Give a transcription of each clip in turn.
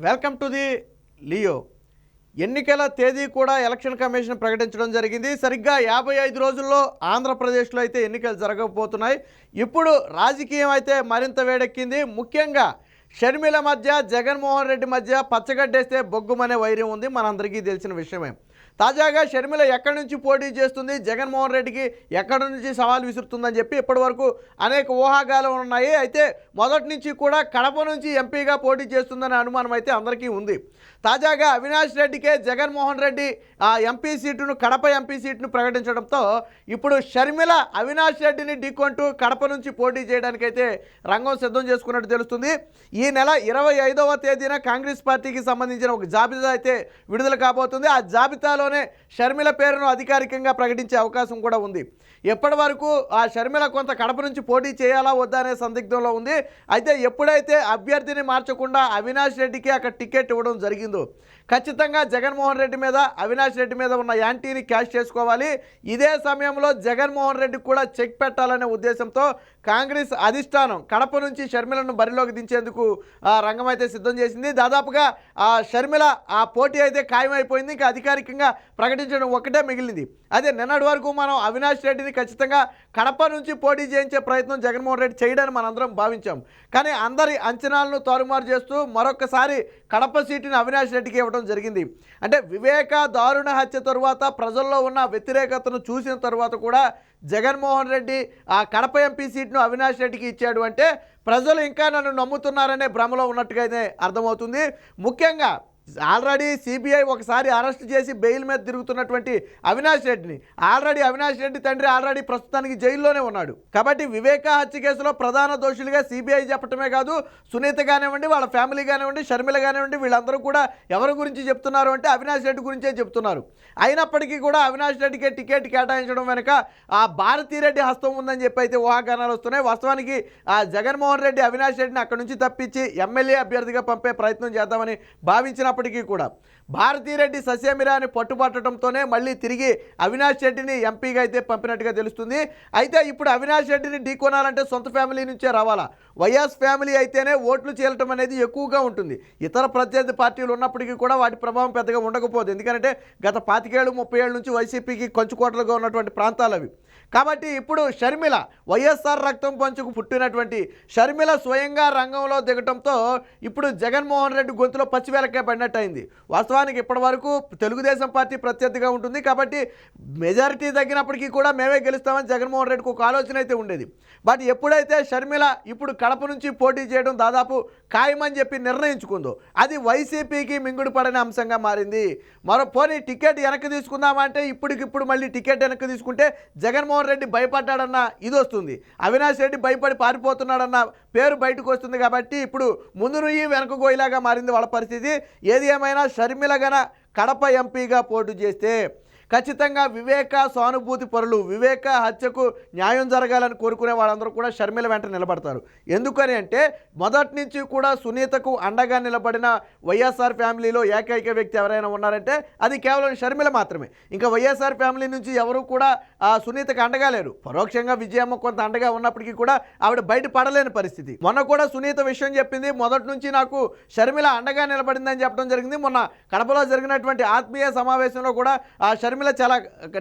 Welcome to the Leo. ఎన్నికల తేదీ కూడా ఎలక్షన్ కమిషన్ ప్రకటించడం జరిగింది. సరిగ్గా 55 రోజుల్లో ఆంధ్రప్రదేశ్లో అయితే ఎన్నికలు జరగబోతున్నాయి. ఇప్పుడు రాజకీయం అయితే మరింత వేడెక్కింది. ముఖ్యంగా షర్మిల మధ్య, జగన్మోహన్ రెడ్డి మధ్య పచ్చగడ్డేస్తే బొగ్గుమనే వైర్యం ఉంది, మనందరికీ తెలిసిన విషయమే. తాజాగా షర్మిల ఎక్కడి నుంచి పోటీ చేస్తుంది, జగన్మోహన్ రెడ్డికి ఎక్కడి నుంచి సవాల్ విసురుతుందని చెప్పి ఇప్పటివరకు అనేక ఊహాగాలు ఉన్నాయి. అయితే మొదటి నుంచి కూడా కడప నుంచి ఎంపీగా పోటీ చేస్తుందనే అనుమానం అయితే అందరికీ ఉంది. తాజాగా అవినాష్ రెడ్డికే జగన్మోహన్ రెడ్డి ఎంపీ సీటును, కడప ఎంపీ సీటును ప్రకటించడంతో ఇప్పుడు షర్మిల అవినాష్ రెడ్డిని ఢీకొంటూ కడప నుంచి పోటీ చేయడానికైతే రంగం సిద్ధం చేసుకున్నట్టు తెలుస్తుంది. ఈ నెల 25వ తేదీన కాంగ్రెస్ పార్టీకి సంబంధించిన ఒక జాబితా అయితే విడుదల కాబోతుంది. ఆ జాబితాలోనే షర్మిల పేరును అధికారికంగా ప్రకటించే అవకాశం కూడా ఉంది. ఎప్పటి వరకు ఆ షర్మిల కొంత కడప నుంచి పోటీ చేయాలా వద్దా అనే సందిగ్ధంలో ఉంది. అయితే ఎప్పుడైతే అభ్యర్థిని మార్చకుండా అవినాష్ రెడ్డికి అక్కడ టికెట్ ఇవ్వడం జరిగిందో, ఖచ్చితంగా జగన్మోహన్ రెడ్డి మీద, అవినాష్ రెడ్డి మీద ఉన్న యాంటీని క్యాష్ చేసుకోవాలి. ఇదే సమయంలో జగన్మోహన్ రెడ్డికి కూడా చెక్ పెట్టాలనే ఉద్దేశంతో కాంగ్రెస్ అధిష్టానం కడప నుంచి షర్మిలను బరిలోకి దించేందుకు రంగం అయితే సిద్ధం చేసింది. దాదాపుగా షర్మిల ఆ పోటీ అయితే ఖాయమైపోయింది. ఇంకా అధికారికంగా ప్రకటించడం ఒక్కటే మిగిలింది. అదే నిన్నటి వరకు మనం అవినాష్ రెడ్డిని ఖచ్చితంగా కడప నుంచి పోటీ చేయించే ప్రయత్నం జగన్మోహన్ రెడ్డి చేయడాన్ని మనందరం భావించాం. కానీ అందరి అంచనాలను తారుమారు చేస్తూ మరొకసారి కడప సీటుని అవినాష్ రెడ్డికి ఇవ్వడం జరిగింది. అంటే వివేక దారుణ హత్య తరువాత ప్రజల్లో ఉన్న వ్యతిరేకతను చూసిన తర్వాత కూడా జగన్మోహన్ రెడ్డి ఆ కడప ఎంపీ సీట్ను అవినాష్ రెడ్డికి ఇచ్చాడు అంటే ప్రజలు ఇంకా నన్ను నమ్ముతున్నారనే భ్రమలో ఉన్నట్టుగా అయితే అర్థమవుతుంది. ముఖ్యంగా ఆల్రెడీ సిబిఐ ఒకసారి అరెస్ట్ చేసి బెయిల్ మీద తిరుగుతున్నటువంటి అవినాష్ రెడ్డిని, అవినాష్ రెడ్డి తండ్రి ప్రస్తుతానికి జైల్లోనే ఉన్నాడు. కాబట్టి వివేక హత్య కేసులో ప్రధాన దోషులుగా సిబిఐ చెప్పటమే కాదు, సునీత కానివ్వండి, వాళ్ళ ఫ్యామిలీ కానివ్వండి, షర్మిల కానివ్వండి, వీళ్ళందరూ కూడా ఎవరి గురించి చెప్తున్నారు అంటే అవినాష్ రెడ్డి గురించే చెప్తున్నారు. అయినప్పటికీ కూడా అవినాష్ రెడ్డికి టికెట్ కేటాయించడం వెనుక ఆ భారతీరెడ్డి హస్తం ఉందని చెప్పి అయితే ఊహాగానాలు వస్తున్నాయి. వాస్తవానికి ఆ జగన్మోహన్ రెడ్డి అవినాష్ రెడ్డిని అక్కడి నుంచి తప్పించి ఎమ్మెల్యే అభ్యర్థిగా పంపే ప్రయత్నం చేద్దామని భావించినప్పటికీ కూడా భారతీరెడ్డి సస్యమిరాని పట్టుబట్టడంతోనే మళ్ళీ తిరిగి అవినాష్ రెడ్డిని ఎంపీగా అయితే పంపినట్టుగా తెలుస్తుంది. అయితే ఇప్పుడు అవినాష్ రెడ్డిని ఢీకొనాలంటే సొంత ఫ్యామిలీ నుంచే రావాలా. వైఎస్ ఫ్యామిలీ అయితేనే ఓట్లు చేరటం అనేది ఎక్కువగా ఉంటుంది. ఇతర ప్రత్యర్థి పార్టీలు ఉన్నప్పటికీ కూడా వాటి ప్రభావం పెద్దగా ఉండకపోదు. ఎందుకంటే గత 25-30 ఏళ్ళ నుంచి వైసీపీకి కంచుకోటలుగా ఉన్నటువంటి ప్రాంతాలు అవి. కాబట్టి ఇప్పుడు షర్మిల వైఎస్ఆర్ రక్తం పంచుకు పుట్టినటువంటి షర్మిల స్వయంగా రంగంలో దిగటంతో ఇప్పుడు జగన్మోహన్ రెడ్డి గొంతులో పచ్చివేలకే పడినట్టు అయింది. వాస్తవానికి ఇప్పటి వరకు తెలుగుదేశం పార్టీ ప్రత్యర్థిగా ఉంటుంది. కాబట్టి మెజారిటీ తగ్గినప్పటికీ కూడా మేమే గెలుస్తామని జగన్మోహన్ రెడ్డికి ఒక ఆలోచన అయితే ఉండేది. బట్ ఎప్పుడైతే షర్మిల ఇప్పుడు కడప నుంచి పోటీ చేయడం దాదాపు ఖాయమని చెప్పి నిర్ణయించుకుందో, అది వైసీపీకి మింగుడు పడని అంశంగా మారింది. పోనీ టికెట్ వెనక్కి తీసుకుందామంటే ఇప్పటికిప్పుడు మళ్ళీ టికెట్ వెనక్కి తీసుకుంటే జగన్మోహన్ రెడ్డి భయపడ్డాడన్న ఇది వస్తుంది, అవినాష్ రెడ్డి భయపడి పారిపోతున్నాడన్న పేరు బయటకు వస్తుంది. కాబట్టి ఇప్పుడు ముందు నుయ్యి వెనక గోయిలాగా మారింది వాళ్ళ పరిస్థితి. ఏది ఏమైనా షర్మిల గన కడప ఎంపీగా పోటీ చేస్తే ఖచ్చితంగా వివేక సానుభూతి పరులు, వివేక హత్యకు న్యాయం జరగాలని కోరుకునే వాళ్ళందరూ కూడా షర్మిల వెంట నిలబడతారు. ఎందుకని అంటే మొదటి నుంచి కూడా సునీతకు అండగా నిలబడిన వైఎస్ఆర్ ఫ్యామిలీలో ఏకైక వ్యక్తి ఎవరైనా ఉన్నారంటే అది కేవలం షర్మిల మాత్రమే. ఇంకా వైఎస్ఆర్ ఫ్యామిలీ నుంచి ఎవరు కూడా సునీతకు అండగా లేరు. పరోక్షంగా విజయమ్మ కొంత అండగా ఉన్నప్పటికీ కూడా ఆవిడ బయట పడలేని పరిస్థితి. మొన్న కూడా సునీత విషయం చెప్పింది, మొదటి నుంచి నాకు షర్మిల అండగా నిలబడిందని చెప్పడం జరిగింది. మొన్న కడపలో జరిగినటువంటి ఆత్మీయ సమావేశంలో కూడా షర్మిల చాలా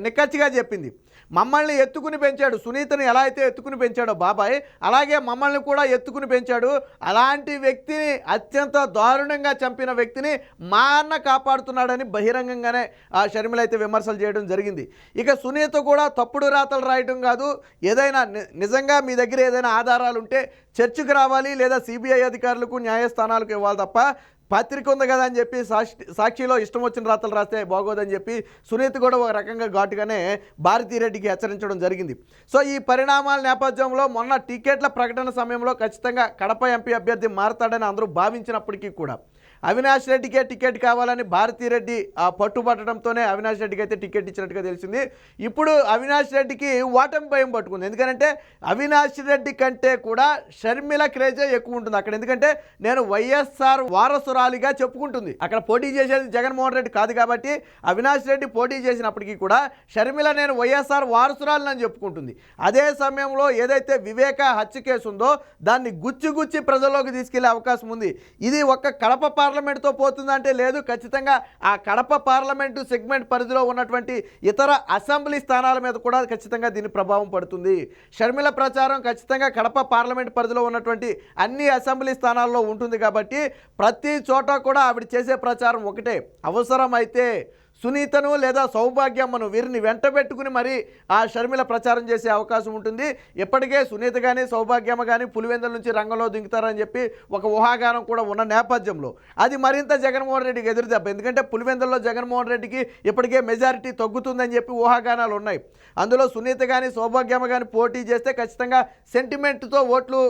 నిక్కచ్చిగా చెప్పింది, మమ్మల్ని ఎత్తుకుని పెంచాడు, సునీతను ఎలా అయితే ఎత్తుకుని పెంచాడో బాబాయ్ అలాగే మమ్మల్ని కూడా ఎత్తుకుని పెంచాడు. అలాంటి వ్యక్తిని, అత్యంత దారుణంగా చంపిన వ్యక్తిని మా అన్న కాపాడుతున్నాడని బహిరంగంగానే షర్మిల అయితే విమర్శలు చేయడం జరిగింది. ఇక సునీత కూడా తప్పుడు రాతలు రాయడం కాదు, ఏదైనా నిజంగా మీ దగ్గర ఏదైనా ఆధారాలు ఉంటే చర్చకు రావాలి, లేదా సిబిఐ అధికారులకు న్యాయస్థానాలకు ఇవ్వాలి తప్ప పత్రిక ఉంది కదా అని చెప్పి సాక్షిలో ఇష్టం వచ్చిన రాతలు రాస్తే బాగోదని చెప్పి సునీత కూడా ఒక రకంగా ఘాటుగానే భారతీరెడ్డికి హెచ్చరించడం జరిగింది. సో ఈ పరిణామాల నేపథ్యంలో మొన్న టికెట్ల ప్రకటన సమయంలో ఖచ్చితంగా కడప ఎంపీ అభ్యర్థి మారతాడని అందరూ భావించినప్పటికీ కూడా అవినాష్ రెడ్డికే టికెట్ కావాలని భారతీరెడ్డి పట్టుబట్టడంతోనే అవినాష్ రెడ్డికి అయితే టికెట్ ఇచ్చినట్టుగా తెలిసింది. ఇప్పుడు అవినాష్ రెడ్డికి ఓటమి భయం పట్టుకుంది. ఎందుకంటే అవినాష్ రెడ్డి కంటే కూడా షర్మిల క్రేజే ఎక్కువ ఉంటుంది అక్కడ. ఎందుకంటే నేను వైఎస్ఆర్ వారసురాలు వారసురాలిగా చెప్పుకుంటుంది. అక్కడ పోటీ చేసేది జగన్మోహన్ రెడ్డి కాదు కాబట్టి అవినాష్ రెడ్డి పోటీ చేసినప్పటికీ కూడా షర్మిల నేను వైఎస్ఆర్ వారసురాలని చెప్పుకుంటుంది. అదే సమయంలో ఏదైతే వివేక హత్య కేసు ఉందో దాన్ని గుచ్చి ప్రజల్లోకి తీసుకెళ్లే అవకాశం ఉంది. ఇది ఒక్క కడప పార్లమెంటుతో పోతుందంటే లేదు. ఖచ్చితంగా ఆ కడప పార్లమెంటు సెగ్మెంట్ పరిధిలో ఉన్నటువంటి ఇతర అసెంబ్లీ స్థానాల మీద కూడా ఖచ్చితంగా దీని ప్రభావం పడుతుంది. షర్మిల ప్రచారం ఖచ్చితంగా కడప పార్లమెంట్ పరిధిలో ఉన్నటువంటి అన్ని అసెంబ్లీ స్థానాల్లో ఉంటుంది కాబట్టి ప్రతి చోట కూడా ఆవిడ చేసే ప్రచారం ఒకటే, అవసరమైతే సునీతను లేదా సౌభాగ్యమ్మను వీరిని వెంటబెట్టుకుని మరి ఆ షర్మిల ప్రచారం చేసే అవకాశం ఉంటుంది. ఇప్పటికే సునీత కానీ సౌభాగ్యమ్మ కానీ పులివెందుల నుంచి రంగంలో దిగుతారని చెప్పి ఒక ఊహాగానం కూడా ఉన్న నేపథ్యంలో అది మరింత జగన్మోహన్ రెడ్డికి ఎదురు దెబ్బ. ఎందుకంటే పులివెందుల్లో జగన్మోహన్ రెడ్డికి ఇప్పటికే మెజారిటీ తగ్గుతుందని చెప్పి ఊహాగానాలు ఉన్నాయి. అందులో సునీత కానీ సౌభాగ్యమ్మ కానీ పోటీ చేస్తే ఖచ్చితంగా సెంటిమెంట్తో ఓట్లు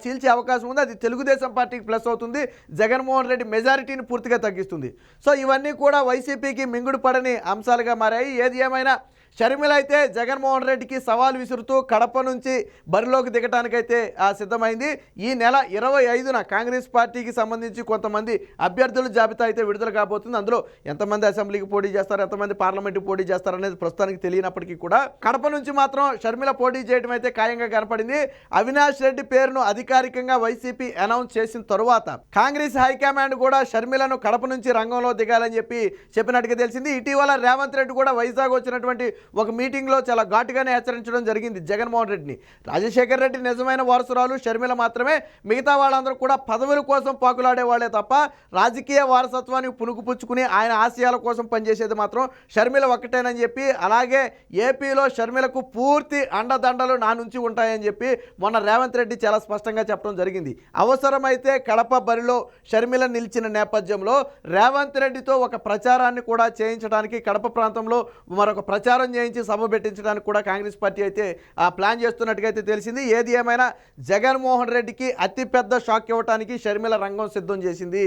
చీల్చే అవకాశం ఉంది. అది తెలుగుదేశం పార్టీకి ప్లస్ అవుతుంది. జగన్మోహన్ రెడ్డి మెజారిటీని పూర్తిగా తగ్గిస్తుంది. సో ఇవన్నీ కూడా వైసీపీకి మింగుడు పడని అంశాలుగా మారాయి. ఏది ఏమైనా షర్మిల అయితే జగన్మోహన్ రెడ్డికి సవాల్ విసురుతూ కడప నుంచి బరిలోకి దిగటానికైతే సిద్ధమైంది. ఈ నెల 25న కాంగ్రెస్ పార్టీకి సంబంధించి కొంతమంది అభ్యర్థుల జాబితా అయితే విడుదల కాబోతుంది. అందులో ఎంతమంది అసెంబ్లీకి పోటీ చేస్తారు, ఎంతమంది పార్లమెంట్కి పోటీ చేస్తారు అనేది ప్రస్తుతానికి తెలియనప్పటికీ కూడా కడప నుంచి మాత్రం షర్మిల పోటీ చేయడం అయితే ఖాయంగా కనపడింది. అవినాష్ రెడ్డి పేరును అధికారికంగా వైసీపీ అనౌన్స్ చేసిన తరువాత కాంగ్రెస్ హైకమాండ్ కూడా షర్మిలను కడప నుంచి రంగంలో దిగాలని చెప్పి చెప్పినట్టుగా తెలిసింది. ఇటీవల రేవంత్ రెడ్డి కూడా వైజాగ్ వచ్చినటువంటి ఒక మీటింగ్లో చాలా ఘాటుగానే హెచ్చరించడం జరిగింది జగన్మోహన్ రెడ్డిని. రాజశేఖర్ రెడ్డి నిజమైన వారసురాలు షర్మిల మాత్రమే, మిగతా వాళ్ళందరూ కూడా పదవుల కోసం పాకులాడేవాళ్లే తప్ప రాజకీయ వారసత్వాన్ని పుణుకుపుచ్చుకుని ఆయన ఆశయాల కోసం పనిచేసేది మాత్రం షర్మిల ఒక్కటేనని చెప్పి, అలాగే ఏపీలో షర్మిలకు పూర్తి అండదండలు నా నుంచి ఉంటాయని చెప్పి మొన్న రేవంత్ రెడ్డి చాలా స్పష్టంగా చెప్పడం జరిగింది. అవసరమైతే కడప బరిలో షర్మిల నిలిచిన నేపథ్యంలో రేవంత్ రెడ్డితో ఒక ప్రచారాన్ని కూడా చేయించడానికి కడప ప్రాంతంలో మరొక ప్రచారం చేయించి సభ పెట్టించడానికి కూడా కాంగ్రెస్ పార్టీ అయితే ప్లాన్ చేస్తున్నట్టుగా అయితే తెలిసింది. ఏది ఏమైనా జగన్మోహన్ రెడ్డికి అతిపెద్ద షాక్ ఇవ్వడానికి షర్మిల రంగం సిద్ధం చేసింది.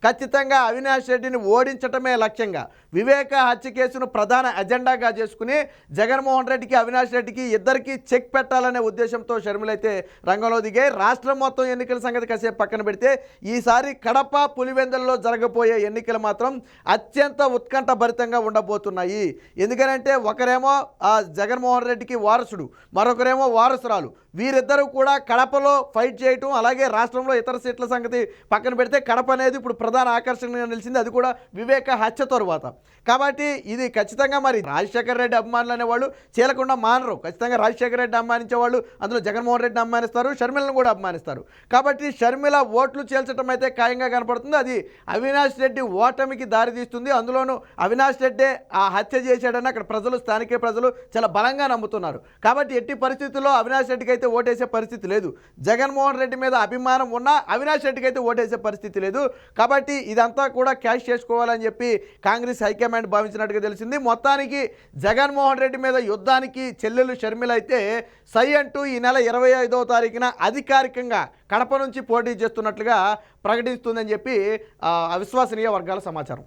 ఖచ్చితంగా అవినాష్ రెడ్డిని ఓడించటమే లక్ష్యంగా వివేక హత్య కేసును ప్రధాన ఎజెండాగా చేసుకుని జగన్మోహన్ రెడ్డికి అవినాష్ రెడ్డికి ఇద్దరికి చెక్ పెట్టాలనే ఉద్దేశంతో షర్మిల అయితే రంగంలో దిగాయి. రాష్ట్రం మొత్తం ఎన్నికల సంగతి కాసేపు పక్కన పెడితే ఈసారి కడప పులివెందులలో జరగబోయే ఎన్నికలు మాత్రం అత్యంత ఉత్కంఠభరితంగా ఉండబోతున్నాయి. ఎందుకనంటే ఒకరేమో జగన్మోహన్ రెడ్డికి వారసుడు, మరొకరేమో వారసురాలు. వీరిద్దరూ కూడా కడపలో ఫైట్ చేయటం, అలాగే రాష్ట్రంలో ఇతర సీట్ల సంగతి పక్కన పెడితే కడప అనేది ఇప్పుడు ప్రధాన ఆకర్షణగా నిలిచింది, అది కూడా వివేక హత్య తరువాత. కాబట్టి ఇది ఖచ్చితంగా మరి రాజశేఖర రెడ్డి అభిమానులు అనేవాళ్ళు చీలకుండా మానరు. ఖచ్చితంగా రాజశేఖర రెడ్డి అభిమానించేవాళ్ళు అందులో జగన్మోహన్ రెడ్డిని అభిమానిస్తారు, షర్మిలను కూడా అభిమానిస్తారు. కాబట్టి షర్మిల ఓట్లు చేల్చడం అయితే ఖాయంగా కనపడుతుంది. అది అవినాష్ రెడ్డి ఓటమికి దారితీస్తుంది. అందులోనూ అవినాష్ రెడ్డే ఆ హత్య చేశాడని అక్కడ ప్రజలు, స్థానిక ప్రజలు చాలా బలంగా నమ్ముతున్నారు. కాబట్టి ఎట్టి పరిస్థితుల్లో అవినాష్ రెడ్డికి అయితే ఓటేసే పరిస్థితి లేదు. జగన్మోహన్ రెడ్డి మీద అభిమానం ఉన్నా అవినాష్ రెడ్డికి అయితే ఓటేసే పరిస్థితి లేదు. కాబట్టి ఇదంతా కూడా క్యాష్ చేసుకోవాలని చెప్పి కాంగ్రెస్ హైకమాండ్ భావించినట్టుగా తెలిసింది. మొత్తానికి జగన్మోహన్ రెడ్డి మీద యుద్ధానికి చెల్లెలు షర్మిల అయితే సై అంటూ ఈ నెల 25వ తారీఖున అధికారికంగా కడప నుంచి పోటీ చేస్తున్నట్లుగా ప్రకటిస్తుందని చెప్పి అవిశ్వసనీయ వర్గాల సమాచారం.